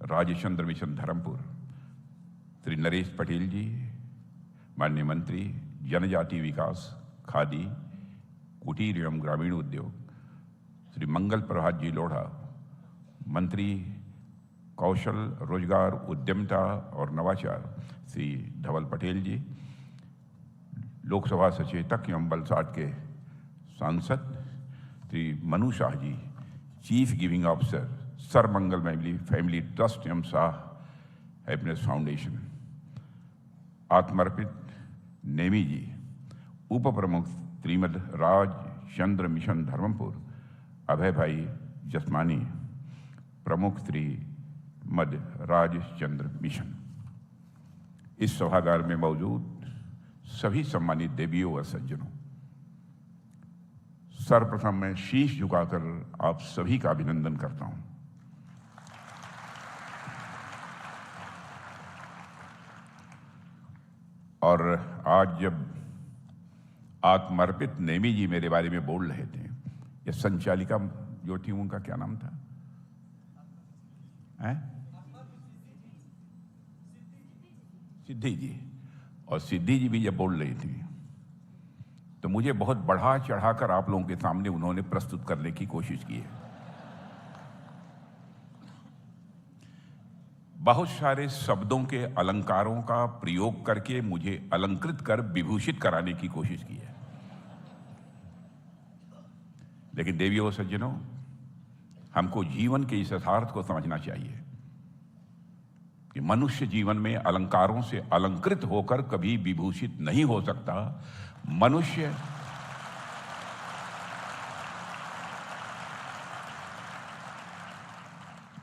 Rajchandra mission Dharampur, Shri Naresh Patel जी, माननीय मंत्री जनजाति विकास, खादी, कुटीर एवं ग्रामीण उद्योग, श्री मंगल प्रभात जी लोढ़ा, मंत्री कौशल रोजगार उद्यमिता और नवाचार, श्री धवल पटेल जी, लोकसभा सचेतक एवं वलसाड के सांसद Shri Manu Shah ji, chief giving officer Sarvamangal family trust एवं शाह हैप्पीनेस फाउंडेशन, आत्मर्पित नेमी जी, उप प्रमुख श्रीमद राजचंद्र मिशन धर्मपुर, अभय भाई जसमानी, प्रमुख श्री मद राजचंद्र मिशन। इस सभागार में मौजूद सभी सम्मानित देवियों व सज्जनों, सर्वप्रथम मैं शीश झुकाकर आप सभी का अभिनंदन करता हूं। और आज जब आत्मर्पित नेमी जी मेरे बारे में बोल रहे थे, ये संचालिका जो थी उनका क्या नाम था? सिद्धि जी। और सिद्धि जी भी जब बोल रही थी तो मुझे बहुत बढ़ा चढ़ाकर आप लोगों के सामने उन्होंने प्रस्तुत करने की कोशिश की है। बहुत सारे शब्दों के अलंकारों का प्रयोग करके मुझे अलंकृत कर विभूषित कराने की कोशिश की है। लेकिन देवियों और सज्जनों, हमको जीवन के इस यथार्थ को समझना चाहिए कि मनुष्य जीवन में अलंकारों से अलंकृत होकर कभी विभूषित नहीं हो सकता।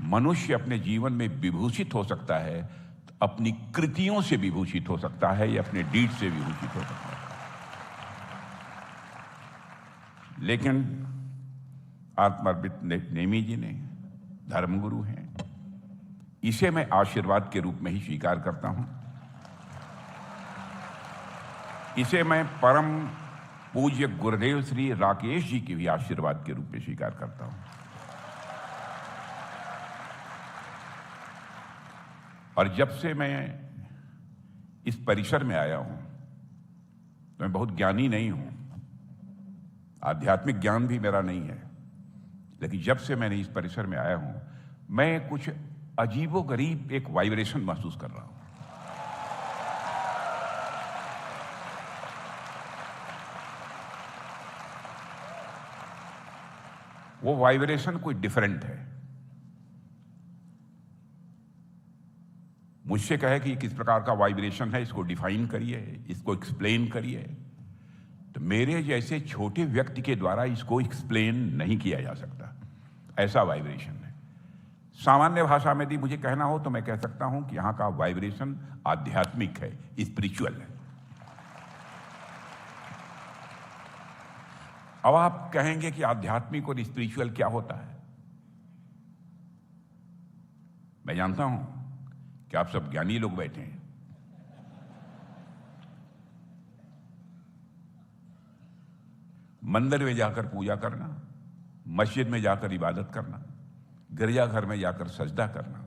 मनुष्य अपने जीवन में विभूषित हो सकता है, अपनी कृतियों से विभूषित हो सकता है या अपने डीड से विभूषित हो सकता है। लेकिन आत्मर्पित नेमी जी ने धर्मगुरु हैं, इसे मैं आशीर्वाद के रूप में ही स्वीकार करता हूं। इसे मैं परम पूज्य गुरुदेव श्री राकेश जी के भी आशीर्वाद के रूप में स्वीकार करता हूं। और जब से मैं इस परिसर में आया हूं तो मैं बहुत ज्ञानी नहीं हूं, आध्यात्मिक ज्ञान भी मेरा नहीं है, लेकिन जब से मैंने इस परिसर में आया हूं, मैं कुछ अजीबोगरीब एक वाइब्रेशन महसूस कर रहा हूं। वो वाइब्रेशन कोई डिफरेंट है। मुझसे कहे कि किस प्रकार का वाइब्रेशन है, इसको डिफाइन करिए, इसको एक्सप्लेन करिए, तो मेरे जैसे छोटे व्यक्ति के द्वारा इसको एक्सप्लेन नहीं किया जा सकता। ऐसा वाइब्रेशन है। सामान्य भाषा में यदि मुझे कहना हो तो मैं कह सकता हूं कि यहां का वाइब्रेशन आध्यात्मिक है, स्पिरिचुअल है। अब आप कहेंगे कि आध्यात्मिक और स्पिरिचुअल क्या होता है? मैं जानता हूं कि आप सब ज्ञानी लोग बैठे हैं। मंदिर में जाकर पूजा करना, मस्जिद में जाकर इबादत करना, गिरजाघर में जाकर सजदा करना,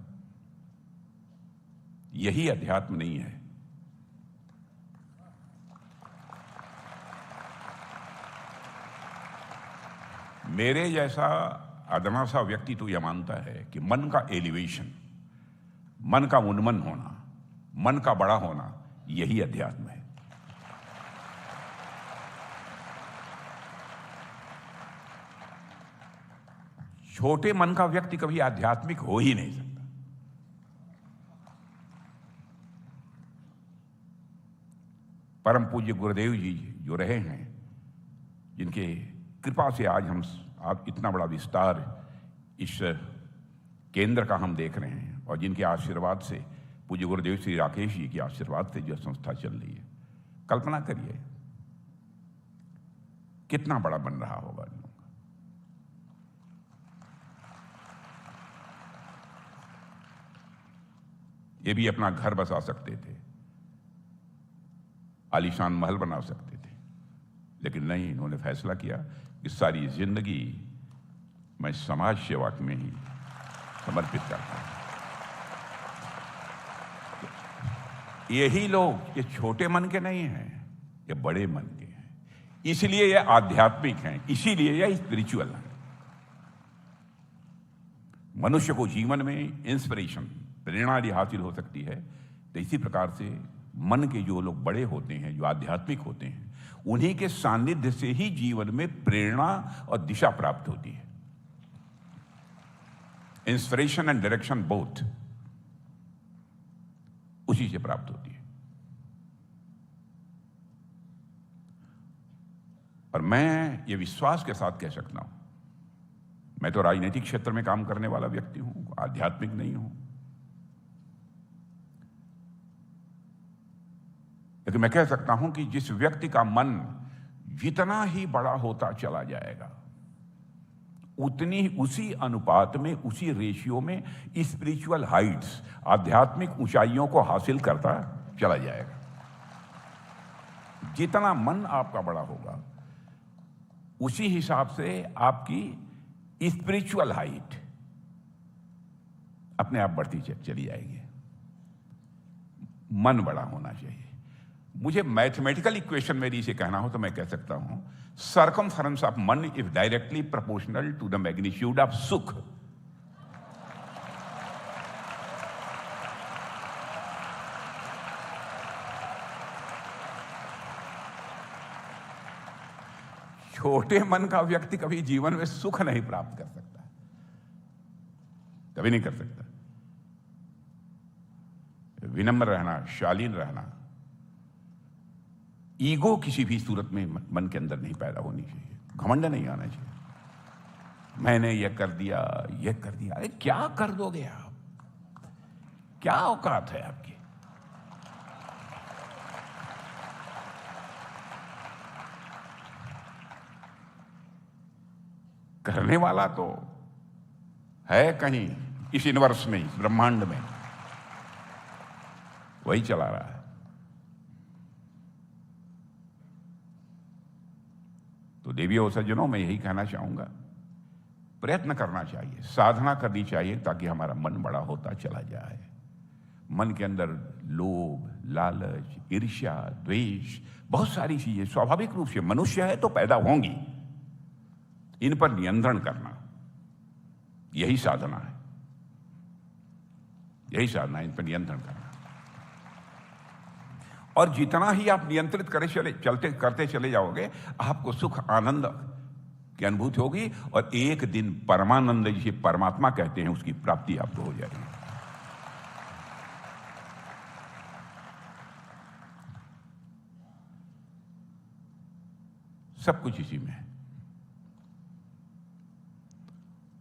यही अध्यात्म नहीं है। मेरे जैसा अदना सा व्यक्ति तो यह मानता है कि मन का एलिवेशन, मन का उन्मन होना, मन का बड़ा होना, यही अध्यात्म है। छोटे मन का व्यक्ति कभी आध्यात्मिक हो ही नहीं सकता। परम पूज्य गुरुदेव जी जो रहे हैं, जिनके कृपा से आज आप इतना बड़ा विस्तार इस केंद्र का हम देख रहे हैं, और जिनके आशीर्वाद से, पूज्य गुरुदेव श्री राकेश जी के आशीर्वाद से जो संस्था चल रही है, कल्पना करिए कितना बड़ा बन रहा होगा इन लोगों का। ये भी अपना घर बसा सकते थे, आलीशान महल बना सकते थे, लेकिन नहीं, इन्होंने फैसला किया कि सारी जिंदगी मैं समाज सेवा में ही समर्पित करता हूं। यही लोग ये छोटे मन के नहीं हैं, ये बड़े मन के हैं, इसलिए ये आध्यात्मिक हैं, इसीलिए ये स्पिरिचुअल हैं। मनुष्य को जीवन में इंस्पिरेशन, प्रेरणा यदि हासिल हो सकती है, तो इसी प्रकार से मन के जो लोग बड़े होते हैं, जो आध्यात्मिक होते हैं, उन्हीं के सानिध्य से ही जीवन में प्रेरणा और दिशा प्राप्त होती है। इंस्पिरेशन एंड डायरेक्शन बोथ उसी से प्राप्त होती है। और मैं ये विश्वास के साथ कह सकता हूं, मैं तो राजनीतिक क्षेत्र में काम करने वाला व्यक्ति हूं, आध्यात्मिक नहीं हूं, लेकिन मैं कह सकता हूं कि जिस व्यक्ति का मन जितना ही बड़ा होता चला जाएगा, उतनी उसी अनुपात में, उसी रेशियो में स्पिरिचुअल हाइट्स, आध्यात्मिक ऊंचाइयों को हासिल करता चला जाएगा। जितना मन आपका बड़ा होगा, उसी हिसाब से आपकी स्पिरिचुअल हाइट अपने आप बढ़ती चली जाएगी। मन बड़ा होना चाहिए। मुझे मैथमेटिकल इक्वेशन मेरी इसे कहना हो तो मैं कह सकता हूं, सर्कमफरेंस ऑफ मन is directly proportional to the magnitude of सुख। छोटे मन का व्यक्ति कभी जीवन में सुख नहीं प्राप्त कर सकता, कभी नहीं कर सकता। विनम्र रहना, शालीन रहना, ईगो किसी भी सूरत में मन के अंदर नहीं पैदा होनी चाहिए, घमंड नहीं आना चाहिए। मैंने ये कर दिया, ये कर दिया। अरे क्या कर दोगे आप? क्या औकात है आपकी? करने वाला तो है कहीं इस यूनिवर्स में, इस ब्रह्मांड में, वही चला रहा है। तो देवियों सज्जनों, मैं यही कहना चाहूंगा, प्रयत्न करना चाहिए, साधना करनी चाहिए, ताकि हमारा मन बड़ा होता चला जाए। मन के अंदर लोभ, लालच, ईर्ष्या, द्वेष, बहुत सारी चीजें स्वाभाविक रूप से मनुष्य है तो पैदा होंगी। इन पर नियंत्रण करना, यही साधना है, यही साधना है, इन पर नियंत्रण करना। और जितना ही आप नियंत्रित करते चले जाओगे, आपको सुख, आनंद की अनुभूति होगी, और एक दिन परमानंद, जिसे परमात्मा कहते हैं, उसकी प्राप्ति आपको हो जाएगी। सब कुछ इसी में है।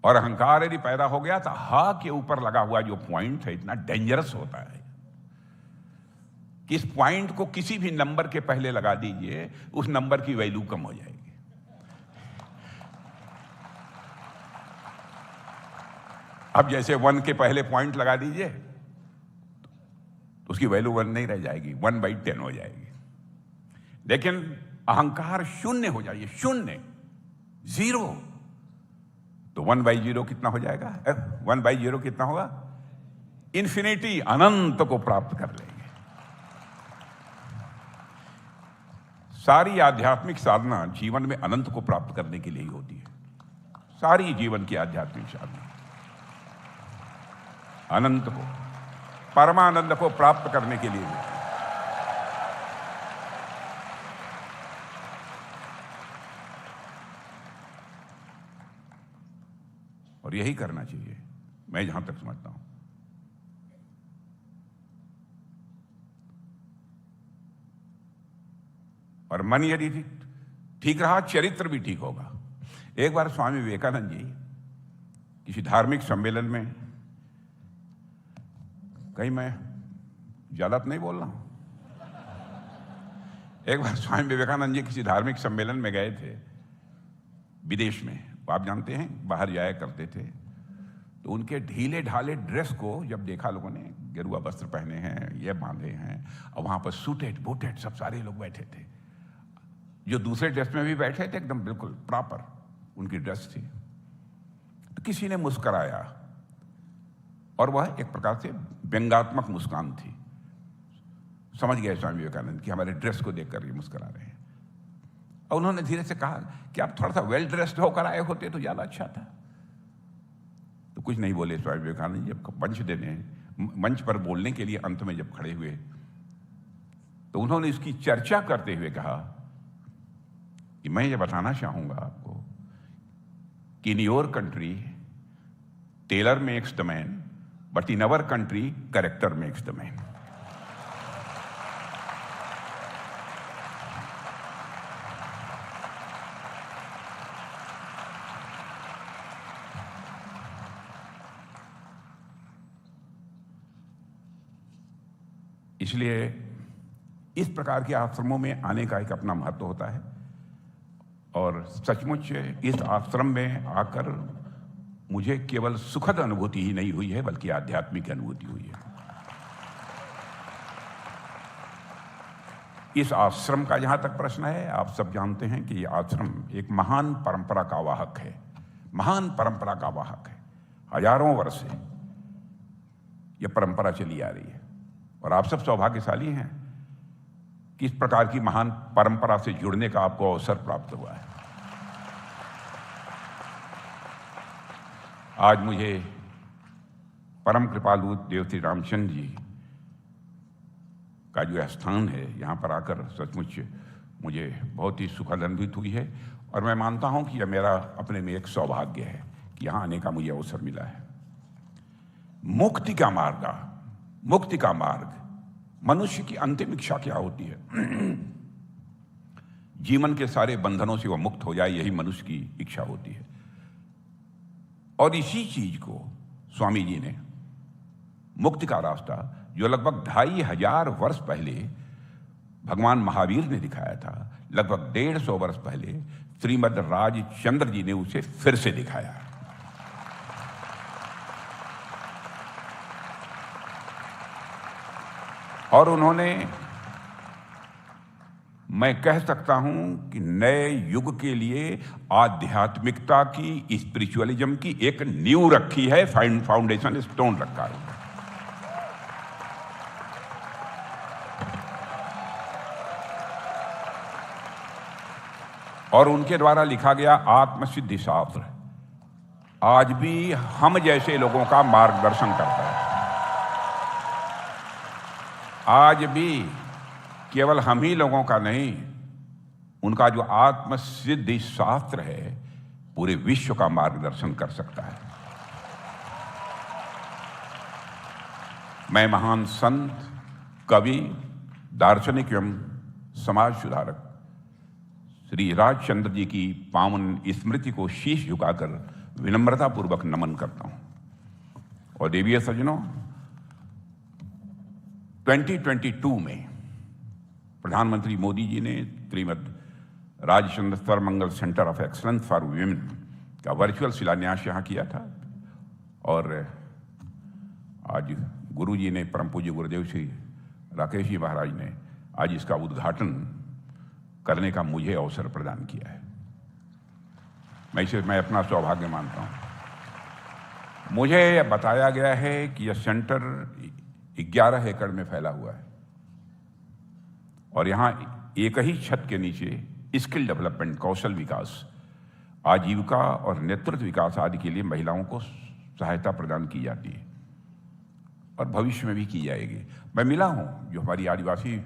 और अहंकार यदि पैदा हो गया तो हा के ऊपर लगा हुआ जो पॉइंट है, इतना डेंजरस होता है कि इस पॉइंट को किसी भी नंबर के पहले लगा दीजिए, उस नंबर की वैल्यू कम हो जाएगी। अब जैसे 1 के पहले पॉइंट लगा दीजिए तो उसकी वैल्यू 1 नहीं रह जाएगी, 1/10 हो जाएगी। लेकिन अहंकार शून्य हो जाइए, शून्य, 0, तो 1/0 कितना हो जाएगा? 1/0 कितना होगा? इन्फिनिटी, अनंत को प्राप्त कर लेंगे। सारी आध्यात्मिक साधना जीवन में अनंत को प्राप्त करने के लिए ही होती है। सारी जीवन की आध्यात्मिक साधना अनंत को, परमानंद को प्राप्त करने के लिए होती है। और यही करना चाहिए, मैं जहां तक समझता हूं। और मन यदि ठीक रहा, चरित्र भी ठीक होगा। एक बार स्वामी विवेकानंद जी किसी धार्मिक सम्मेलन में, कहीं मैं ज्यादा तो नहीं बोल रहा हूं, एक बार स्वामी विवेकानंद जी किसी धार्मिक सम्मेलन में गए थे विदेश में। आप जानते हैं बाहर जाया करते थे, तो उनके ढीले ढाले ड्रेस को जब देखा लोगों ने, गेरुआ वस्त्र पहने हैं, ये बांधे हैं, और वहां पर सूटेड बूटेड सब सारे लोग बैठे थे। जो दूसरे ड्रेस में भी बैठे थे, एकदम बिल्कुल प्रॉपर उनकी ड्रेस थी। तो किसी ने मुस्कुराया, और वह एक प्रकार से व्यंग्यात्मक मुस्कान थी। समझ गए स्वामी विवेकानंद कि हमारे ड्रेस को देखकर ये मुस्कुरा रहे हैं। और उन्होंने धीरे से कहा कि आप थोड़ा सा वेल ड्रेस्ड होकर आए होते तो ज़्यादा अच्छा था। तो कुछ नहीं बोले स्वामी विवेकानंद। जब मंच पर बोलने के लिए अंत में जब खड़े हुए तो उन्होंने इसकी चर्चा करते हुए कहा कि मैं ये बताना चाहूँगा आपको कि in your country tailor makes the man, but in our country character makes the man. इसलिए इस प्रकार के आश्रमों में आने का एक अपना महत्व होता है। और सचमुच इस आश्रम में आकर मुझे केवल सुखद अनुभूति ही नहीं हुई है, बल्कि आध्यात्मिक अनुभूति हुई है। इस आश्रम का जहां तक प्रश्न है, आप सब जानते हैं कि यह आश्रम एक महान परंपरा का वाहक है, महान परंपरा का वाहक है। हजारों वर्ष से यह परंपरा चली आ रही है और आप सब सौभाग्यशाली हैं कि इस प्रकार की महान परंपरा से जुड़ने का आपको अवसर प्राप्त हुआ है। आज मुझे परम कृपालु देव श्री रामचंद्र जी का जो स्थान है, यहाँ पर आकर सचमुच मुझे बहुत ही सुखद अनुभूति हुई है। और मैं मानता हूँ कि यह मेरा अपने में एक सौभाग्य है कि यहाँ आने का मुझे अवसर मिला है। मुक्ति का मार्ग, मनुष्य की अंतिम इच्छा क्या होती है? जीवन के सारे बंधनों से वह मुक्त हो जाए, यही मनुष्य की इच्छा होती है। और इसी चीज को स्वामी जी ने मुक्ति का रास्ता, जो लगभग 2500 वर्ष पहले भगवान महावीर ने दिखाया था, लगभग 150 वर्ष पहले श्रीमद राजचंद्र जी ने उसे फिर से दिखाया। और उन्होंने, मैं कह सकता हूं कि नए युग के लिए आध्यात्मिकता की, स्पिरिचुअलिज्म की एक नींव रखी है, फाउंडेशन स्टोन रखा है। और उनके द्वारा लिखा गया आत्मसिद्धि शास्त्र आज भी हम जैसे लोगों का मार्गदर्शन करता है। आज भी केवल हम ही लोगों का नहीं, उनका जो आत्मसिद्धि शास्त्र है पूरे विश्व का मार्गदर्शन कर सकता है। मैं महान संत, कवि, दार्शनिक एवं समाज सुधारक श्री राजचंद्र जी की पावन स्मृति को शीश झुकाकर विनम्रता पूर्वक नमन करता हूं। और देवीय सज्जनों, 2022 में प्रधानमंत्री मोदी जी ने Shrimad Rajchandra Sarvamangal centre of excellence for women का वर्चुअल शिलान्यास यहाँ किया था। और आज गुरु जी ने, परम पूज्य गुरुदेव श्री राकेश जी महाराज ने आज इसका उद्घाटन करने का मुझे अवसर प्रदान किया है। मैं अपना सौभाग्य मानता हूँ। मुझे बताया गया है कि यह सेंटर 11 एकड़ में फैला हुआ है और यहाँ एक ही छत के नीचे स्किल डेवलपमेंट, कौशल विकास, आजीविका और नेतृत्व विकास आदि के लिए महिलाओं को सहायता प्रदान की जाती है और भविष्य में भी की जाएगी। मैं मिला हूँ जो हमारी आदिवासी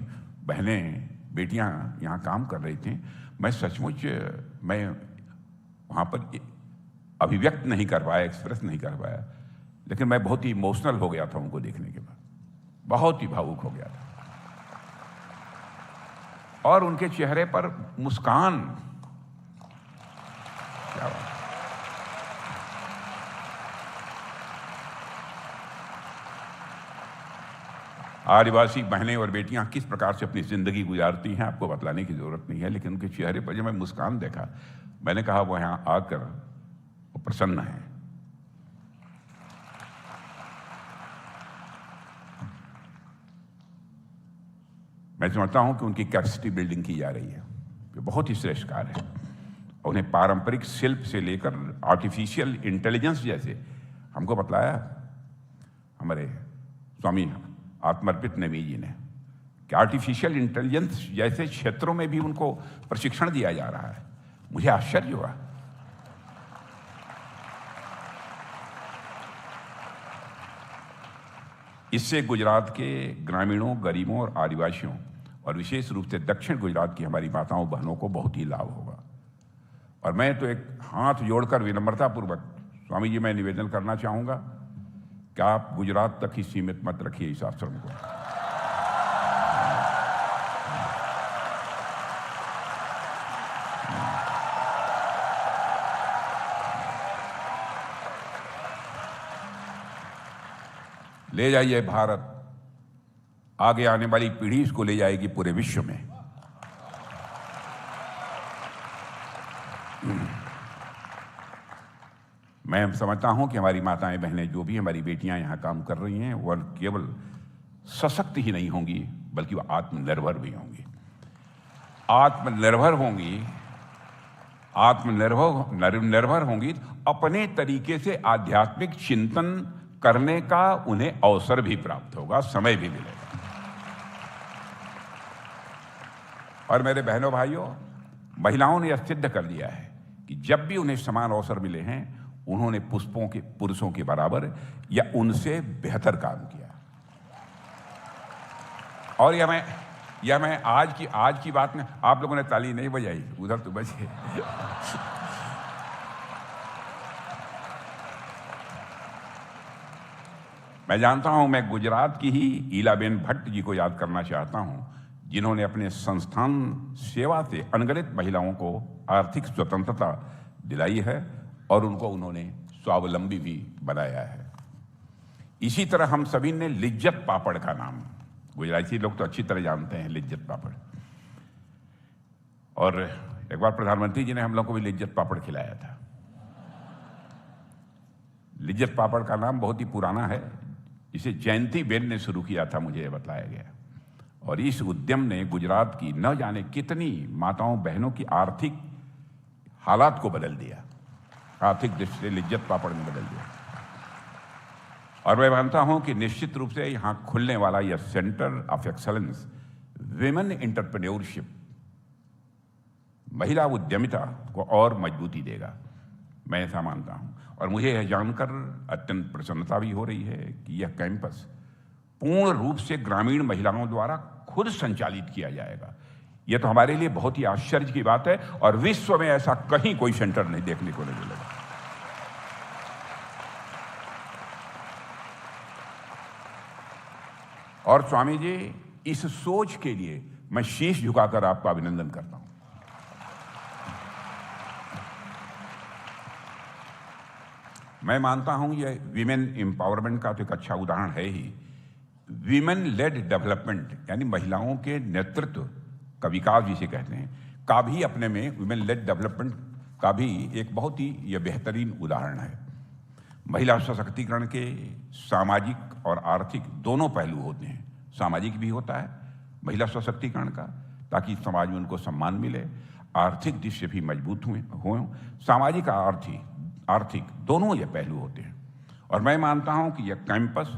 बहनें, बेटियाँ यहाँ काम कर रही थी। मैं सचमुच वहाँ पर अभिव्यक्त नहीं कर पाया, एक्सप्रेस नहीं कर पाया, लेकिन मैं बहुत ही इमोशनल हो गया था उनको देखने के बाद, बहुत ही भावुक हो गया था। और उनके चेहरे पर मुस्कान, क्या बात। आदिवासी बहनें और बेटियां किस प्रकार से अपनी जिंदगी गुजारती हैं आपको बतलाने की जरूरत नहीं है, लेकिन उनके चेहरे पर जब मैं मुस्कान देखा, मैंने कहा वो यहाँ आकर वो प्रसन्न है। मैं समझता हूं कि उनकी कैपेसिटी बिल्डिंग की जा रही है, ये बहुत ही श्रेष्ठ कार्य है। उन्हें पारंपरिक शिल्प से लेकर आर्टिफिशियल इंटेलिजेंस जैसे हमको बतलाया हमारे स्वामी आत्मर्पित नवी जी ने कि आर्टिफिशियल इंटेलिजेंस जैसे क्षेत्रों में भी उनको प्रशिक्षण दिया जा रहा है। मुझे आश्चर्य हुआ। इससे गुजरात के ग्रामीणों, गरीबों और आदिवासियों और विशेष रूप से दक्षिण गुजरात की हमारी माताओं बहनों को बहुत ही लाभ होगा। और मैं तो एक हाथ जोड़कर विनम्रतापूर्वक स्वामी जी मैं निवेदन करना चाहूंगा कि आप गुजरात तक ही सीमित मत रखिए इस आश्रम को। ले जाइए भारत, आगे आने वाली पीढ़ी इसको ले जाएगी पूरे विश्व में। मैं समझता हूं कि हमारी माताएं बहनें, जो भी हमारी बेटियां यहां काम कर रही हैं, वह केवल सशक्त ही नहीं होंगी बल्कि वह आत्मनिर्भर भी होंगी। आत्मनिर्भर होंगी, आत्मनिर्भर होंगी, अपने तरीके से आध्यात्मिक चिंतन करने का उन्हें अवसर भी प्राप्त होगा, समय भी मिलेगा। और मेरे बहनों भाइयों, महिलाओं ने यह सिद्ध कर दिया है कि जब भी उन्हें समान अवसर मिले हैं, उन्होंने पुरुषों के बराबर या उनसे बेहतर काम किया। और यह मैं आज की बात में, आप लोगों ने ताली नहीं बजाई, उधर तो बजे। मैं जानता हूं, मैं गुजरात की ही ईलाबेन भट्ट जी को याद करना चाहता हूं, जिन्होंने अपने संस्थान सेवा से अनगिनत महिलाओं को आर्थिक स्वतंत्रता दिलाई है और उन्होंने स्वावलंबी भी बनाया है। इसी तरह हम सभी ने लिज्जत पापड़ का नाम, गुजराती लोग तो अच्छी तरह जानते हैं लिज्जत पापड़, और एक बार प्रधानमंत्री जी ने हम लोग को भी लिज्जत पापड़ खिलाया था। लिज्जत पापड़ का नाम बहुत ही पुराना है, इसे जयंती बेन ने शुरू किया था, मुझे बताया गया। और इस उद्यम ने गुजरात की न जाने कितनी माताओं बहनों की आर्थिक हालात को बदल दिया, आर्थिक दृष्टि से लिज्जत पापड़ ने बदल दिया। और मैं मानता हूं कि निश्चित रूप से यहां खुलने वाला यह centre of excellence women entrepreneurship, महिला उद्यमिता को और मजबूती देगा, मैं ऐसा मानता हूं। और मुझे यह जानकर अत्यंत प्रसन्नता भी हो रही है कि यह कैंपस पूर्ण रूप से ग्रामीण महिलाओं द्वारा खुद संचालित किया जाएगा। यह तो हमारे लिए बहुत ही आश्चर्य की बात है, और विश्व में ऐसा कहीं कोई सेंटर नहीं देखने को नहीं मिलेगा। और स्वामी जी, इस सोच के लिए मैं शीश झुकाकर आपका अभिनंदन करता हूं। मैं मानता हूं यह विमेन एम्पावरमेंट का तो एक अच्छा उदाहरण है ही। विमेन लेड डेवलपमेंट, यानी महिलाओं के नेतृत्व का विकास जिसे कहते हैं, का भी अपने में, विमेन लेड डेवलपमेंट का भी एक बहुत ही यह बेहतरीन उदाहरण है। महिला सशक्तिकरण के सामाजिक और आर्थिक दोनों पहलू होते हैं। सामाजिक भी होता है महिला सशक्तिकरण का, ताकि समाज में उनको सम्मान मिले, आर्थिक दृष्टि से भी मजबूत हों। सामाजिक और आर्थिक दोनों ये पहलू होते हैं। और मैं मानता हूं कि यह कैंपस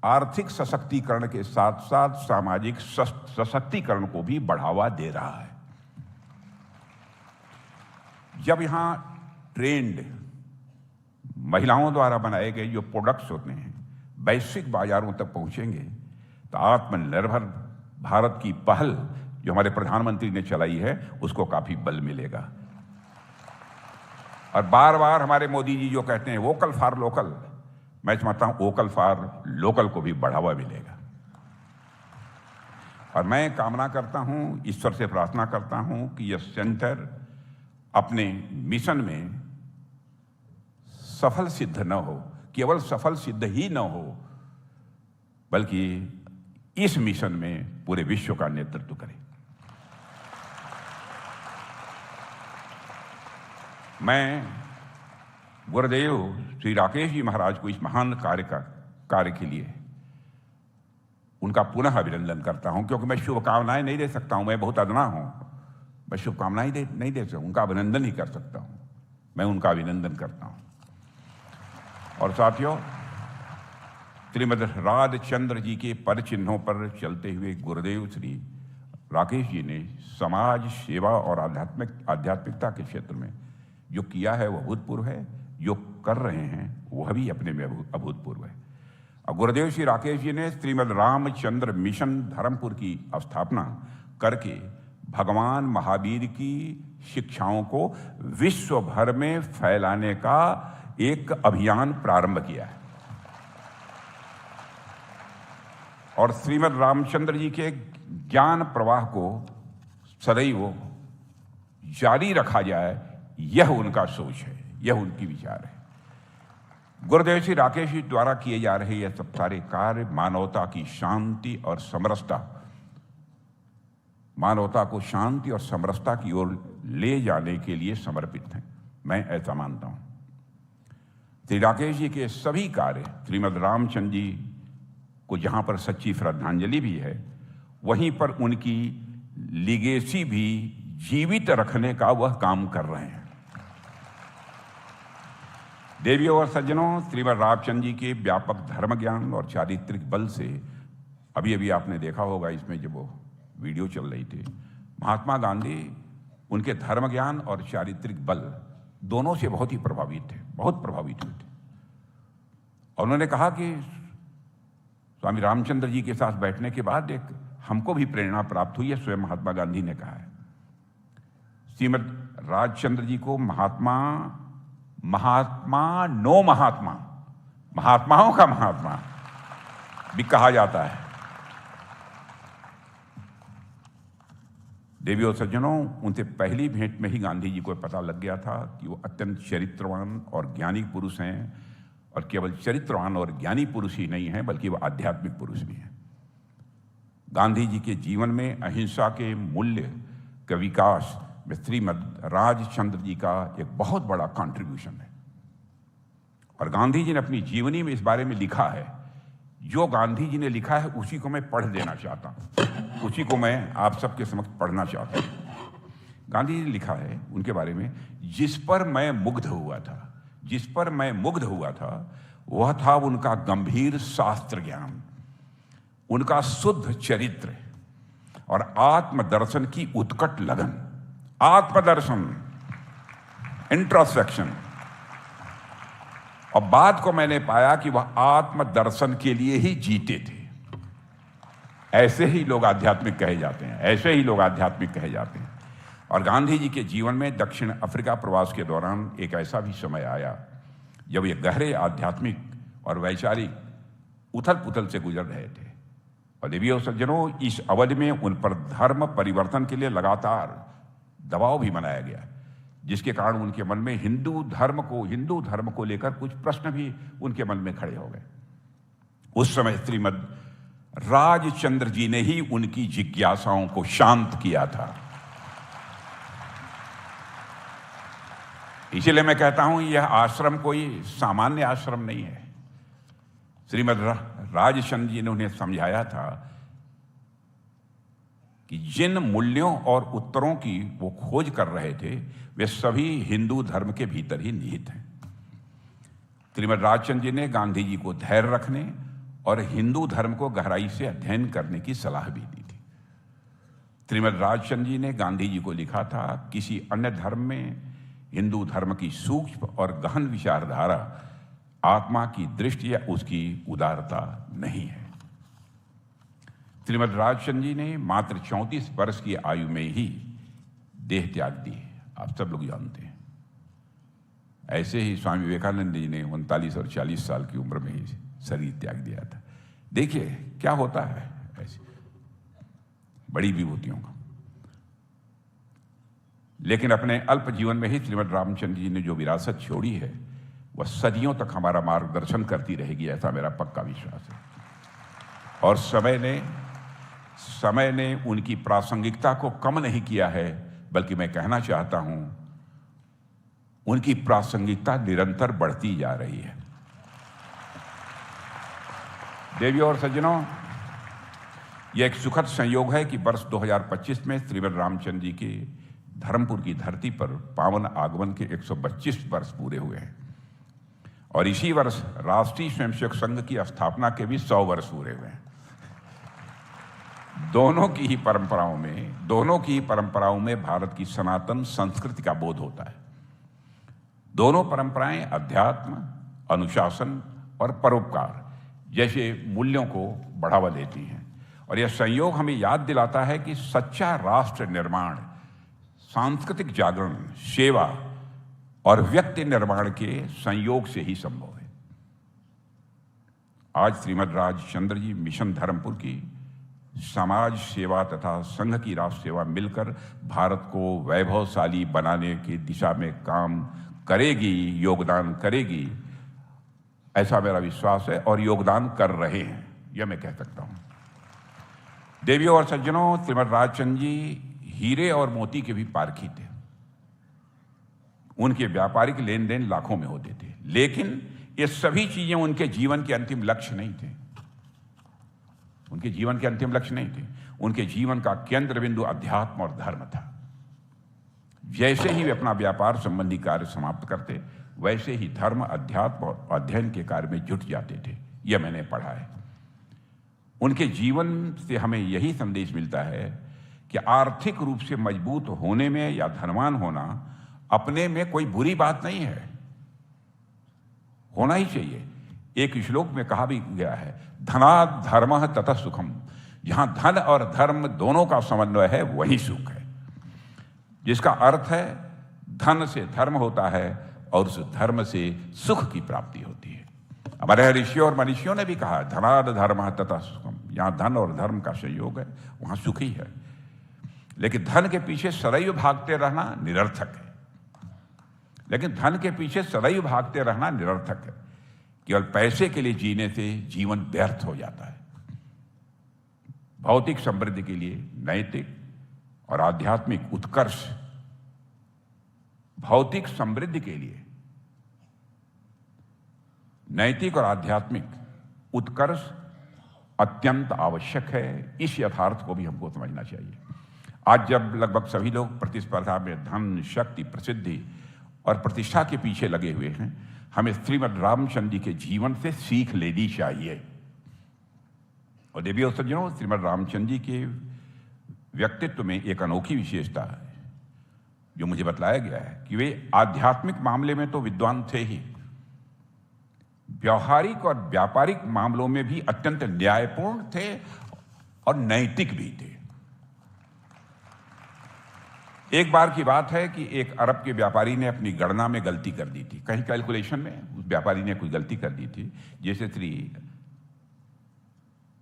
आर्थिक सशक्तिकरण के साथ साथ सामाजिक सशक्तिकरण को भी बढ़ावा दे रहा है। जब यहां ट्रेंड महिलाओं द्वारा बनाए गए जो प्रोडक्ट्स होते हैं वैश्विक बाजारों तक पहुंचेंगे, तो आत्मनिर्भर भारत की पहल जो हमारे प्रधानमंत्री ने चलाई है, उसको काफी बल मिलेगा। और बार बार हमारे मोदी जी जो कहते हैं वोकल फॉर लोकल, मैं समझता हूं वोकल फॉर लोकल को भी बढ़ावा मिलेगा। और मैं कामना करता हूं, ईश्वर से प्रार्थना करता हूं कि यह सेंटर अपने मिशन में सफल सिद्ध न हो, केवल सफल सिद्ध ही न हो, बल्कि इस मिशन में पूरे विश्व का नेतृत्व करे। मैं गुरुदेव श्री राकेश जी महाराज को इस महान कार्य के लिए उनका पुनः अभिनंदन करता हूं, क्योंकि मैं शुभकामनाएं नहीं दे सकता हूं, मैं बहुत अदना हूं, मैं शुभकामनाएं नहीं दे सकता, उनका अभिनंदन ही कर सकता हूं। मैं उनका अभिनंदन करता हूं। और साथियों, श्रीमद राधचंद्र जी के पद चिन्हों पर चलते हुए गुरुदेव श्री राकेश जी ने समाज सेवा और आध्यात्मिकता के क्षेत्र में जो किया है वह अभूतपूर्व है, जो कर रहे हैं वह भी अपने में अभूतपूर्व है। और गुरुदेव श्री राकेश जी ने श्रीमद रामचंद्र मिशन धर्मपुर की स्थापना करके भगवान महावीर की शिक्षाओं को विश्व भर में फैलाने का एक अभियान प्रारंभ किया है। और श्रीमद रामचंद्र जी के ज्ञान प्रवाह को सदैव जारी रखा जाए, यह उनका सोच है, यह उनकी विचार है। गुरुदेव श्री राकेश जी द्वारा किए जा रहे यह सब सारे कार्य मानवता की शांति और समरसता, मानवता को शांति और समरसता की ओर ले जाने के लिए समर्पित हैं। मैं ऐसा मानता हूं। श्री राकेश जी के सभी कार्य श्रीमद रामचंद्र जी को जहां पर सच्ची श्रद्धांजलि भी है, वहीं पर उनकी लीगेसी भी जीवित रखने का वह काम कर रहे हैं। देवियों और सज्जनों, श्रीमद रामचंद्र जी के व्यापक धर्म ज्ञान और चारित्रिक बल से अभी अभी आपने देखा होगा, इसमें जब वो वीडियो चल रही थी, महात्मा गांधी उनके धर्म ज्ञान और चारित्रिक बल दोनों से बहुत ही प्रभावित थे, बहुत प्रभावित हुए थे। और उन्होंने कहा कि स्वामी रामचंद्र जी के साथ बैठने के बाद एक हमको भी प्रेरणा प्राप्त हुई है, स्वयं महात्मा गांधी ने कहा है। श्रीमद राजचंद्र जी को महात्मा महात्माओं का महात्मा भी कहा जाता है। देवियों और सज्जनों, उनसे पहली भेंट में ही गांधी जी को पता लग गया था कि वो अत्यंत चरित्रवान और ज्ञानी पुरुष हैं, और केवल चरित्रवान और ज्ञानी पुरुष ही नहीं हैं बल्कि वो आध्यात्मिक पुरुष भी हैं। गांधी जी के जीवन में अहिंसा के मूल्य का विकास में श्रीमद राजचंद्र जी का एक बहुत बड़ा कंट्रीब्यूशन है। और गांधी जी ने अपनी जीवनी में इस बारे में लिखा है। जो गांधी जी ने लिखा है उसी को मैं पढ़ देना चाहता हूं, उसी को मैं आप सबके समक्ष पढ़ना चाहता हूं। गांधी जी ने लिखा है उनके बारे में, जिस पर मैं मुग्ध हुआ था, जिस पर मैं मुग्ध हुआ था वह था उनका गंभीर शास्त्र ज्ञान, उनका शुद्ध चरित्र और आत्मदर्शन की उत्कट लगन। आत्मदर्शन, इंट्रोस्पेक्शन। और बाद को मैंने पाया कि वह आत्मदर्शन के लिए ही जीते थे। ऐसे ही लोग आध्यात्मिक कहे जाते हैं, ऐसे ही लोग आध्यात्मिक कहे जाते हैं। और गांधी जी के जीवन में दक्षिण अफ्रीका प्रवास के दौरान एक ऐसा भी समय आया जब ये गहरे आध्यात्मिक और वैचारिक उथल पुथल से गुजर रहे थे। और देवियों सज्जनों, इस अवधि में उन पर धर्म परिवर्तन के लिए लगातार दबाव भी बनाया गया, जिसके कारण उनके मन में हिंदू धर्म को लेकर कुछ प्रश्न भी उनके मन में खड़े हो गए। उस समय श्रीमद राजचंद्र जी ने ही उनकी जिज्ञासाओं को शांत किया था। इसीलिए मैं कहता हूं यह आश्रम कोई सामान्य आश्रम नहीं है। श्रीमद राजचंद्र जी ने उन्हें समझाया था कि जिन मूल्यों और उत्तरों की वो खोज कर रहे थे वे सभी हिंदू धर्म के भीतर ही निहित हैं। श्रीमद राजचंद्र जी ने गांधी जी को धैर्य रखने और हिंदू धर्म को गहराई से अध्ययन करने की सलाह भी दी थी। श्रीमद राजचंद्र जी ने गांधी जी को लिखा था, किसी अन्य धर्म में हिंदू धर्म की सूक्ष्म और गहन विचारधारा, आत्मा की दृष्टि या उसकी उदारता नहीं है। श्रीमद राजचंद्र जी ने मात्र 34 वर्ष की आयु में ही देह त्याग दी, आप सब लोग जानते हैं। ऐसे ही स्वामी विवेकानंद जी ने 39 और 40 साल की उम्र में ही शरीर त्याग दिया था। देखिए क्या होता है ऐसी बड़ी विभूतियों का। लेकिन अपने अल्प जीवन में ही श्रीमद रामचंद्र जी ने जो विरासत छोड़ी है वह सदियों तक हमारा मार्गदर्शन करती रहेगी, ऐसा मेरा पक्का विश्वास है। और समय ने उनकी प्रासंगिकता को कम नहीं किया है, बल्कि मैं कहना चाहता हूं उनकी प्रासंगिकता निरंतर बढ़ती जा रही है। देवियों और सज्जनों, यह एक सुखद संयोग है कि वर्ष 2025 में श्रीमद रामचंद्र जी के धर्मपुर की धरती पर पावन आगमन के 125 वर्ष पूरे हुए हैं। और इसी वर्ष राष्ट्रीय स्वयंसेवक संघ की स्थापना के भी 100 वर्ष पूरे हुए हैं। दोनों की ही परंपराओं में भारत की सनातन संस्कृति का बोध होता है। दोनों परंपराएं अध्यात्म, अनुशासन और परोपकार जैसे मूल्यों को बढ़ावा देती हैं, और यह संयोग हमें याद दिलाता है कि सच्चा राष्ट्र निर्माण सांस्कृतिक जागरण, सेवा और व्यक्ति निर्माण के संयोग से ही संभव है। आज श्रीमद राजचंद्र जी मिशन धर्मपुर की समाज सेवा तथा संघ की राष्ट्र सेवा मिलकर भारत को वैभवशाली बनाने की दिशा में काम करेगी, योगदान करेगी, ऐसा मेरा विश्वास है, और योगदान कर रहे हैं, यह मैं कह सकता हूं। देवियों और सज्जनों, श्रीमद राजचंद्र जी हीरे और मोती के भी पारखी थे। उनके व्यापारिक लेन देन लाखों में होते थे, लेकिन ये सभी चीजें उनके जीवन के अंतिम लक्ष्य नहीं थे। उनके जीवन के अंतिम लक्ष्य नहीं थे। उनके जीवन का केंद्र बिंदु अध्यात्म और धर्म था। जैसे ही वे अपना व्यापार संबंधी कार्य समाप्त करते, वैसे ही धर्म, अध्यात्म और अध्ययन के कार्य में जुट जाते थे। यह मैंने पढ़ा है। उनके जीवन से हमें यही संदेश मिलता है कि आर्थिक रूप से मजबूत होने में या धनवान होना अपने में कोई बुरी बात नहीं है, होना ही चाहिए। एक श्लोक में कहा भी गया है, धनात् धर्मः ततः सुखम। जहां धन और धर्म दोनों का समन्वय है, वही सुख है। जिसका अर्थ है धन से धर्म होता है और उस धर्म से सुख की प्राप्ति होती है। हमारे ऋषियों और मनीषियों ने भी कहा, धनात् धर्मः ततः सुखम। जहां धन और धर्म का संयोग है, वहां सुख ही है। लेकिन धन के पीछे सदैव भागते रहना निरर्थक है। केवल पैसे के लिए जीने से जीवन व्यर्थ हो जाता है। भौतिक समृद्धि के लिए नैतिक और आध्यात्मिक उत्कर्ष, भौतिक समृद्धि के लिए नैतिक और आध्यात्मिक उत्कर्ष अत्यंत आवश्यक है। इस यथार्थ को भी हमको समझना चाहिए। आज जब लगभग सभी लोग प्रतिस्पर्धा में धन, शक्ति, प्रसिद्धि और प्रतिष्ठा के पीछे लगे हुए हैं, हमें श्रीमद रामचंद्र जी के जीवन से सीख लेनी चाहिए। और देवियों और सज्जनों, श्रीमद रामचंद्र जी के व्यक्तित्व में एक अनोखी विशेषता है जो मुझे बतलाया गया है कि वे आध्यात्मिक मामले में तो विद्वान थे ही, व्यवहारिक और व्यापारिक मामलों में भी अत्यंत न्यायपूर्ण थे और नैतिक भी थे। एक बार की बात है कि एक अरब के व्यापारी ने अपनी गणना में गलती कर दी थी। कहीं कैलकुलेशन में उस व्यापारी ने कोई गलती कर दी थी, जैसे श्री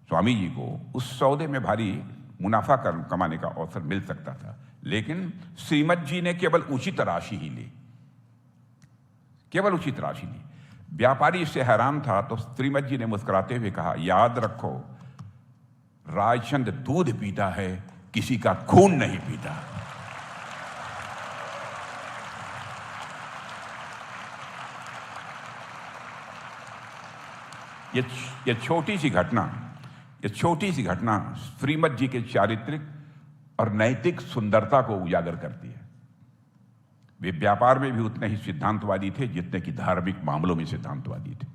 स्वामी जी को उस सौदे में भारी मुनाफा कमाने का अवसर मिल सकता था, लेकिन श्रीमद जी ने केवल उचित राशि ही ली, केवल उचित राशि ली। व्यापारी इससे हैरान था, तो श्रीमद जी ने मुस्कुराते हुए कहा, याद रखो, राजचंद्र दूध पीता है, किसी का खून नहीं पीता। ये छोटी सी घटना श्रीमद जी के चारित्रिक और नैतिक सुंदरता को उजागर करती है। वे व्यापार में भी उतने ही सिद्धांतवादी थे जितने कि धार्मिक मामलों में सिद्धांतवादी थे।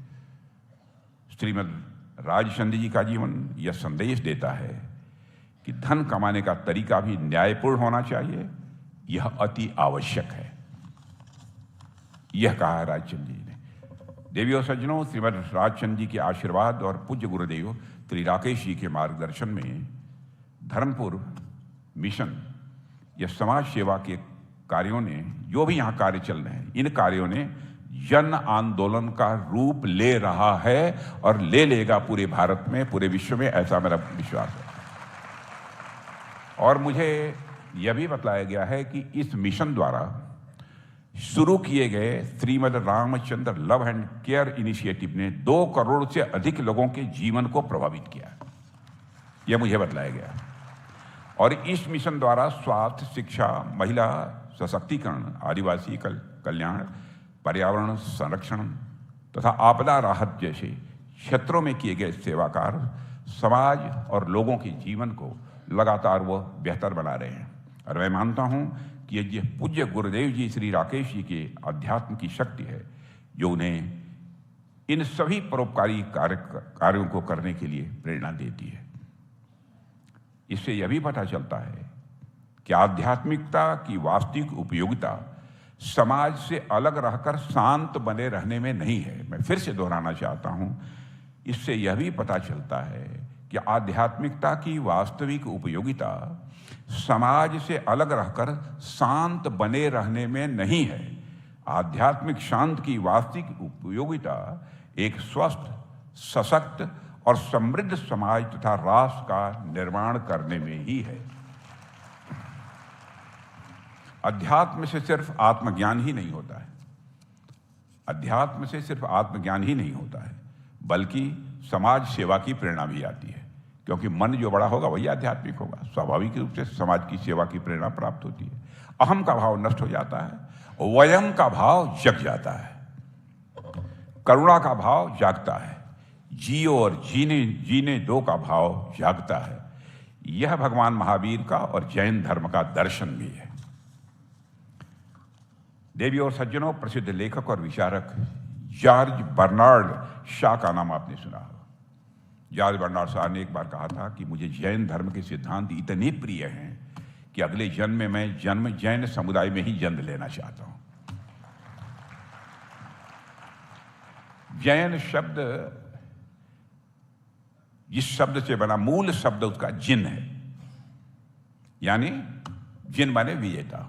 श्रीमद राजचंद्र जी का जीवन यह संदेश देता है कि धन कमाने का तरीका भी न्यायपूर्ण होना चाहिए। यह अति आवश्यक है, यह कहा है राजचंद्र जी ने। देवियों सज्जनों, श्रीमद राजचंद्र जी के आशीर्वाद और पूज्य गुरुदेव श्री राकेश जी के मार्गदर्शन में धर्मपुर मिशन या समाज सेवा के कार्यों ने, जो भी यहाँ कार्य चल रहे हैं, इन कार्यों ने जन आंदोलन का रूप ले रहा है और ले लेगा पूरे भारत में, पूरे विश्व में, ऐसा मेरा विश्वास है। और मुझे यह भी बतलाया गया है कि इस मिशन द्वारा शुरू किए गए Shrimad Ramchandra love and care initiative ने 2 करोड़ से अधिक लोगों के जीवन को प्रभावित किया, यह मुझे बतलाया गया। और इस मिशन द्वारा स्वास्थ्य, शिक्षा, महिला सशक्तिकरण, आदिवासी कल्याण, पर्यावरण संरक्षण तथा आपदा राहत जैसे क्षेत्रों में किए गए सेवा कार्य समाज और लोगों के जीवन को लगातार वो बेहतर बना रहे हैं। और मैं मानता हूं कि ये पूज्य गुरुदेव जी श्री राकेश जी के अध्यात्म की शक्ति है जो उन्हें इन सभी परोपकारी कार्यों को करने के लिए प्रेरणा देती है। इससे यह भी पता चलता है कि आध्यात्मिकता की वास्तविक उपयोगिता समाज से अलग रहकर शांत बने रहने में नहीं है। मैं फिर से दोहराना चाहता हूं, इससे यह भी पता चलता है कि आध्यात्मिकता की वास्तविक उपयोगिता समाज से अलग रहकर शांत बने रहने में नहीं है। आध्यात्मिक शांति की वास्तविक उपयोगिता एक स्वस्थ, सशक्त और समृद्ध समाज तथा राष्ट्र का निर्माण करने में ही है। अध्यात्म से सिर्फ आत्मज्ञान ही नहीं होता है, अध्यात्म से सिर्फ आत्मज्ञान ही नहीं होता है, बल्कि समाज सेवा की प्रेरणा भी आती है, क्योंकि मन जो बड़ा होगा वही आध्यात्मिक होगा। स्वाभाविक रूप से समाज की सेवा की प्रेरणा प्राप्त होती है। अहम का भाव नष्ट हो जाता है, वयम का भाव जग जाता है, करुणा का भाव जागता है, जियो और जीने दो का भाव जागता है। यह भगवान महावीर का और जैन धर्म का दर्शन भी है। देवी और सज्जनों, प्रसिद्ध लेखक और विचारक जॉर्ज बर्नार्ड शॉ का नाम आपने सुना होगा। जॉर्ज बर्नार्ड शॉ ने एक बार कहा था कि मुझे जैन धर्म के सिद्धांत इतने प्रिय हैं कि अगले जन्म में मैं जन्म जैन समुदाय में ही जन्म लेना चाहता हूं। जैन शब्द, जिस शब्द से बना, मूल शब्द उसका जिन है, यानी जिन माने विजेता।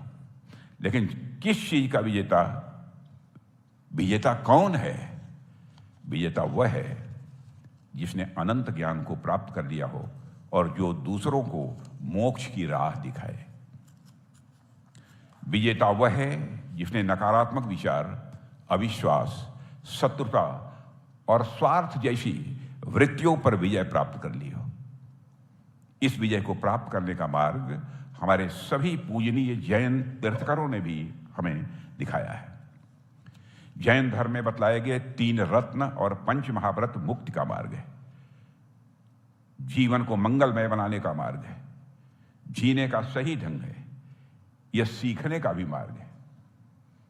लेकिन किस चीज का विजेता? विजेता कौन है? विजेता वह है जिसने अनंत ज्ञान को प्राप्त कर लिया हो और जो दूसरों को मोक्ष की राह दिखाए। विजेता वह है जिसने नकारात्मक विचार, अविश्वास, शत्रुता और स्वार्थ जैसी वृत्तियों पर विजय प्राप्त कर ली हो। इस विजय को प्राप्त करने का मार्ग हमारे सभी पूजनीय जैन तीर्थंकरों ने भी हमें दिखाया है। जैन धर्म में बतलाए गए 3 रत्न और 5 महाव्रत मुक्ति का मार्ग है, जीवन को मंगलमय बनाने का मार्ग है, जीने का सही ढंग है, यह सीखने का भी मार्ग है।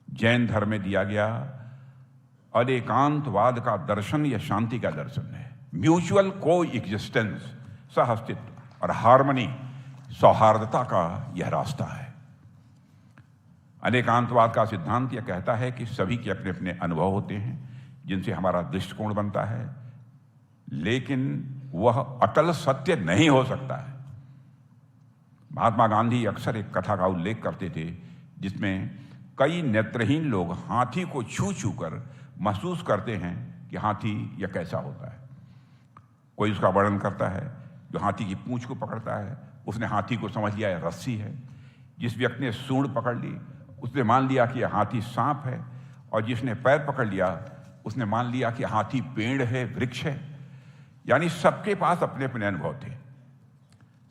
जैन धर्म में दिया गया अनेकांतवाद का दर्शन या शांति का दर्शन है। म्यूचुअल को एग्जिस्टेंस, सह अस्तित्व और हार्मनी, सौहार्दता का यह रास्ता है। अनेकांतवाद का सिद्धांत यह कहता है कि सभी के अपने अपने अनुभव होते हैं जिनसे हमारा दृष्टिकोण बनता है, लेकिन वह अटल सत्य नहीं हो सकता है। महात्मा गांधी अक्सर एक कथा का उल्लेख करते थे जिसमें कई नेत्रहीन लोग हाथी को छू छू कर महसूस करते हैं कि हाथी यह कैसा होता है। कोई उसका वर्णन करता है, जो हाथी की पूंछ को पकड़ता है उसने हाथी को समझ लिया यह रस्सी है। जिस व्यक्ति ने सूंड पकड़ ली उसने मान लिया कि यह हाथी सांप है, और जिसने पैर पकड़ लिया उसने मान लिया कि हाथी पेड़ है, वृक्ष है। यानी सबके पास अपने अपने अनुभव थे,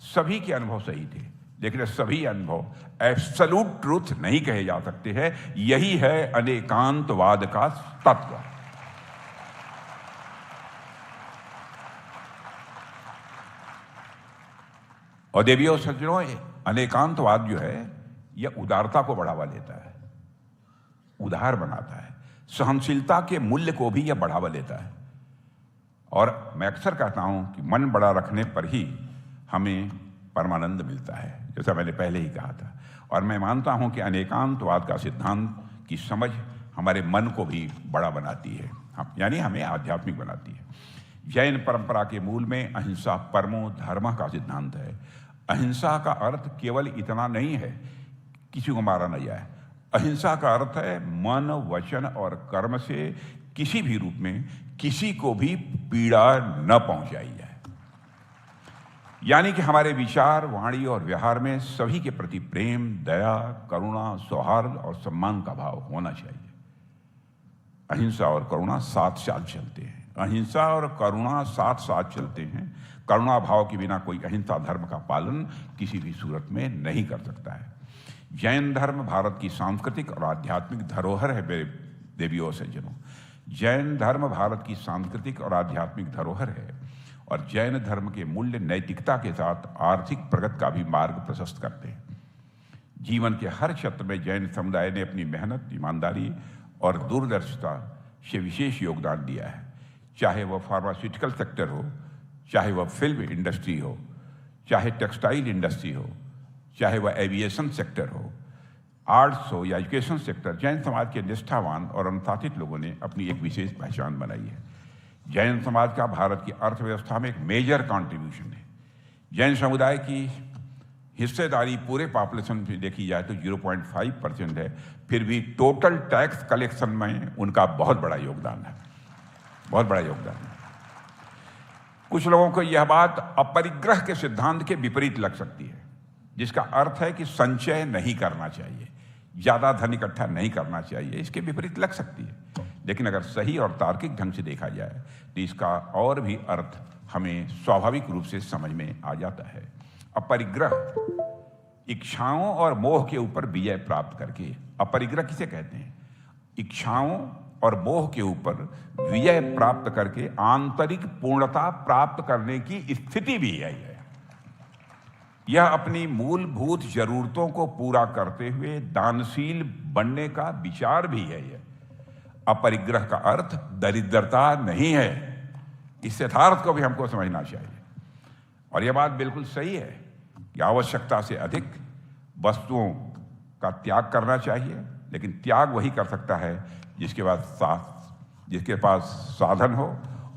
सभी के अनुभव सही थे, लेकिन सभी अनुभव एब्सोल्यूट ट्रूथ नहीं कहे जा सकते हैं। यही है अनेकांतवाद का तत्व। और देवियों और सज्जनों, अनेकांतवाद जो है यह उदारता को बढ़ावा देता है, उदार बनाता है, सहनशीलता के मूल्य को भी यह बढ़ावा देता है। और मैं अक्सर कहता हूं कि मन बड़ा रखने पर ही हमें परमानंद मिलता है, जैसा मैंने पहले ही कहा था। और मैं मानता हूं कि अनेकांतवाद का सिद्धांत की समझ हमारे मन को भी बड़ा बनाती है, यानी हमें आध्यात्मिक बनाती है। जैन परंपरा के मूल में अहिंसा परमो धर्म का सिद्धांत है। अहिंसा का अर्थ केवल इतना नहीं है किसी को मारा न जाए। अहिंसा का अर्थ है मन, वचन और कर्म से किसी भी रूप में किसी को भी पीड़ा न पहुंचाई जाए। यानी कि हमारे विचार, वाणी और व्यवहार में सभी के प्रति प्रेम, दया, करुणा, सौहार्द और सम्मान का भाव होना चाहिए। अहिंसा और करुणा साथ साथ चलते हैं। अहिंसा और करुणा साथ साथ चलते हैं। करुणा भाव के बिना कोई अहिंसा धर्म का पालन किसी भी सूरत में नहीं कर सकता है। जैन धर्म भारत की सांस्कृतिक और आध्यात्मिक धरोहर है। देवियों और सज्जनों, जैन धर्म भारत की सांस्कृतिक और आध्यात्मिक धरोहर है, और जैन धर्म के मूल्य नैतिकता के साथ आर्थिक प्रगति का भी मार्ग प्रशस्त करते हैं। जीवन के हर क्षेत्र में जैन समुदाय ने अपनी मेहनत, ईमानदारी और दूरदर्शिता से विशेष योगदान दिया है। चाहे वह फार्मास्यूटिकल सेक्टर हो, चाहे वह फिल्म इंडस्ट्री हो, चाहे टेक्सटाइल इंडस्ट्री हो, चाहे वह एविएशन सेक्टर हो, आर्ट्स हो या एजुकेशन सेक्टर, जैन समाज के निष्ठावान और अनुशासित लोगों ने अपनी एक विशेष पहचान बनाई है। जैन समाज का भारत की अर्थव्यवस्था में एक मेजर कंट्रीब्यूशन है। जैन समुदाय की हिस्सेदारी पूरे पॉपुलेशन में देखी जाए तो 0.5% है, फिर भी टोटल टैक्स कलेक्शन में उनका बहुत बड़ा योगदान है, बहुत बड़ा योगदान है। कुछ लोगों को यह बात अपरिग्रह के सिद्धांत के विपरीत लग सकती है, जिसका अर्थ है कि संचय नहीं करना चाहिए, ज्यादा धन इकट्ठा नहीं करना चाहिए, इसके विपरीत लग सकती है। लेकिन अगर सही और तार्किक ढंग से देखा जाए तो इसका और भी अर्थ हमें स्वाभाविक रूप से समझ में आ जाता है। अपरिग्रह इच्छाओं और मोह के ऊपर विजय प्राप्त करके, अपरिग्रह किसे कहते हैं? इच्छाओं और मोह के ऊपर विजय प्राप्त करके आंतरिक पूर्णता प्राप्त करने की स्थिति भी यही है। यह अपनी मूलभूत जरूरतों को पूरा करते हुए दानशील बनने का विचार भी है। अपरिग्रह का अर्थ दरिद्रता नहीं है। इस यथार्थ को भी हमको समझना चाहिए। और यह बात बिल्कुल सही है कि आवश्यकता से अधिक वस्तुओं का त्याग करना चाहिए, लेकिन त्याग वही कर सकता है जिसके पास साधन हो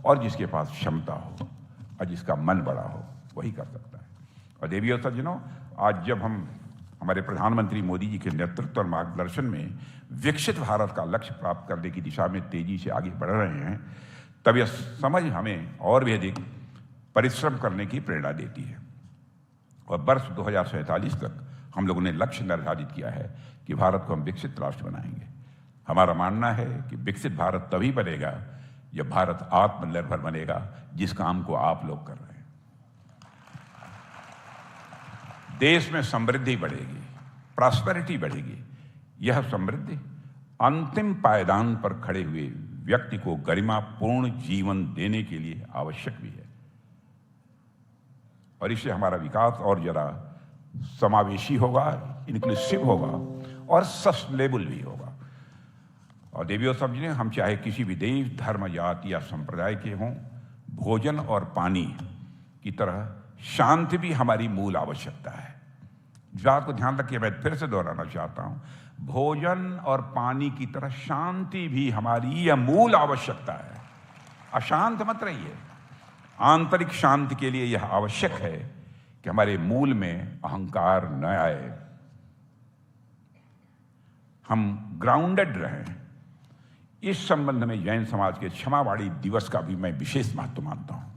और जिसके पास क्षमता हो और जिसका मन बड़ा हो, वही कर सकता है। और देवी और सज्जनों, आज जब हम हमारे प्रधानमंत्री मोदी जी के नेतृत्व और मार्गदर्शन में विकसित भारत का लक्ष्य प्राप्त करने की दिशा में तेजी से आगे बढ़ रहे हैं, तब यह समझ हमें और भी अधिक परिश्रम करने की प्रेरणा देती है। और वर्ष 2047 तक हम लोगों ने लक्ष्य निर्धारित किया है कि भारत को हम विकसित राष्ट्र बनाएंगे। हमारा मानना है कि विकसित भारत तभी बनेगा जब भारत आत्मनिर्भर बनेगा, जिस काम को आप लोग कर रहे हैं। देश में समृद्धि बढ़ेगी, प्रॉस्पेरिटी बढ़ेगी। यह समृद्धि अंतिम पायदान पर खड़े हुए व्यक्ति को गरिमापूर्ण जीवन देने के लिए आवश्यक भी है, और इससे हमारा विकास और जरा समावेशी होगा, इंक्लूसिव होगा और सस्टेनेबल भी होगा। और देवियों समझिए, हम चाहे किसी भी देश, धर्म, जाति या संप्रदाय के हों, भोजन और पानी की तरह शांति भी हमारी मूल आवश्यकता है। इस बात को ध्यान रखिए, मैं फिर से दोहराना चाहता हूं, भोजन और पानी की तरह शांति भी हमारी यह मूल आवश्यकता है। अशांत मत रहिए। आंतरिक शांति के लिए यह आवश्यक है कि हमारे मूल में अहंकार न आए, हम ग्राउंडेड रहें। इस संबंध में जैन समाज के क्षमावाणी दिवस का भी मैं विशेष महत्व मानता हूं।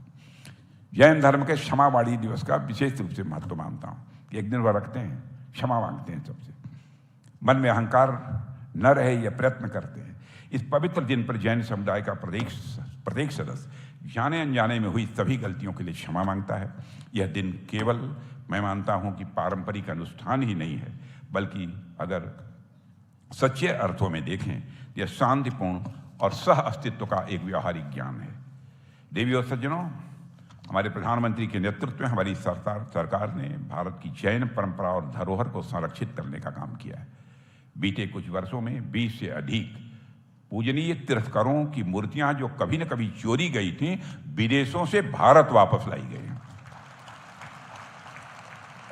जैन धर्म के क्षमावाणी दिवस का विशेष रूप से महत्व मानता हूं कि एक दिन वह रखते हैं, क्षमा मांगते हैं सबसे, मन में अहंकार न रहे यह प्रयत्न करते हैं। इस पवित्र दिन पर जैन समुदाय का प्रत्येक सदस्य जाने अनजाने में हुई सभी गलतियों के लिए क्षमा मांगता है। यह दिन केवल मैं मानता हूं कि पारंपरिक अनुष्ठान ही नहीं है, बल्कि अगर सच्चे अर्थों में देखें, यह शांतिपूर्ण और सह अस्तित्व का एक व्यावहारिक ज्ञान है। देवी और सज्जनों, हमारे प्रधानमंत्री के नेतृत्व में हमारी सरकार ने भारत की जैन परंपरा और धरोहर को संरक्षित करने का काम किया है। बीते कुछ वर्षों में 20 से अधिक पूजनीय तीर्थंकरों की मूर्तियां जो कभी न कभी चोरी गई थीं, विदेशों से भारत वापस लाई गई।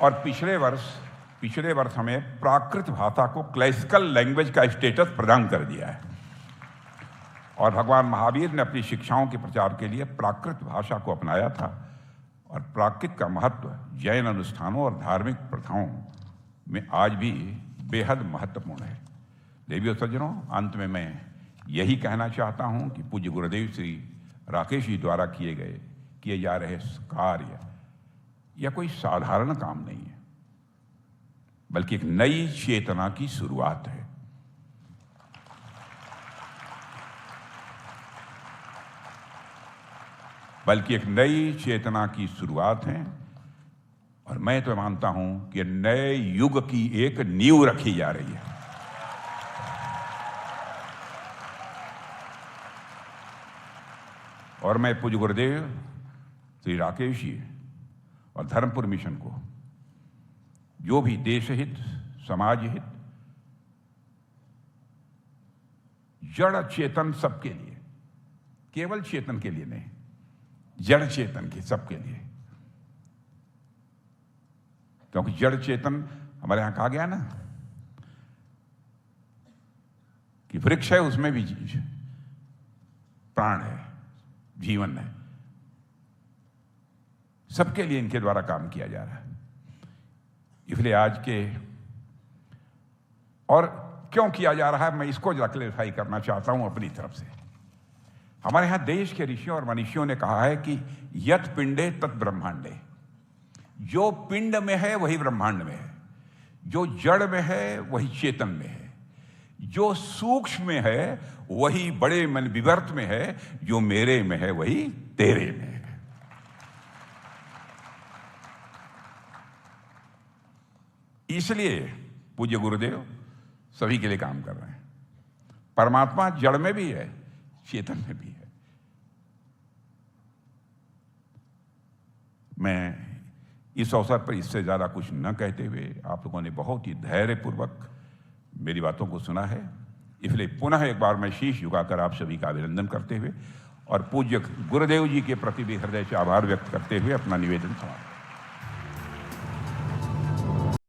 और पिछले वर्ष हमें प्राकृत भाषा को क्लासिकल लैंग्वेज का स्टेटस प्रदान कर दिया है। और भगवान महावीर ने अपनी शिक्षाओं के प्रचार के लिए प्राकृत भाषा को अपनाया था। और प्राकृत का महत्व जैन अनुष्ठानों और धार्मिक प्रथाओं में आज भी बेहद महत्वपूर्ण है। देवियों सज्जनों, अंत में मैं यही कहना चाहता हूं कि पूज्य गुरुदेव श्री राकेश जी द्वारा किए जा रहे कार्य यह कोई साधारण काम नहीं है, बल्कि एक नई चेतना की शुरुआत है। और मैं तो मानता हूं कि नए युग की एक नींव रखी जा रही है। और मैं पूज्य गुरुदेव श्री राकेश जी और धर्मपुर मिशन को जो भी देश हित, समाज हित, जड़ चेतन सबके लिए केवल चेतन के लिए नहीं, जड़ चेतन के, सबके लिए। क्योंकि जड़ चेतन हमारे यहां कहा गया ना कि वृक्ष है, उसमें भी प्राण है, जीवन है। सबके लिए इनके द्वारा काम किया जा रहा है। इसलिए आज के, और क्यों किया जा रहा है, मैं इसको जरा क्लेरिफाई करना चाहता हूं अपनी तरफ से। हमारे यहां देश के ऋषियों और मनीषियों ने कहा है कि यत पिंडे तत् ब्रह्मांडे। जो पिंड में है वही ब्रह्मांड में है, जो जड़ में है वही चेतन में है, जो सूक्ष्म में है वही बड़े मन विवर्त में है, जो मेरे में है वही तेरे में है। इसलिए पूज्य गुरुदेव सभी के लिए काम कर रहे हैं। परमात्मा जड़ में भी है, चेतन में भी है। मैं इस अवसर पर इससे ज्यादा कुछ न कहते हुए, आप लोगों ने बहुत ही धैर्यपूर्वक मेरी बातों को सुना है, इसलिए पुनः एक बार मैं शीश झुकाकर आप सभी का अभिनंदन करते हुए और पूज्य गुरुदेव जी के प्रति भी हृदय से आभार व्यक्त करते हुए अपना निवेदन समाप्त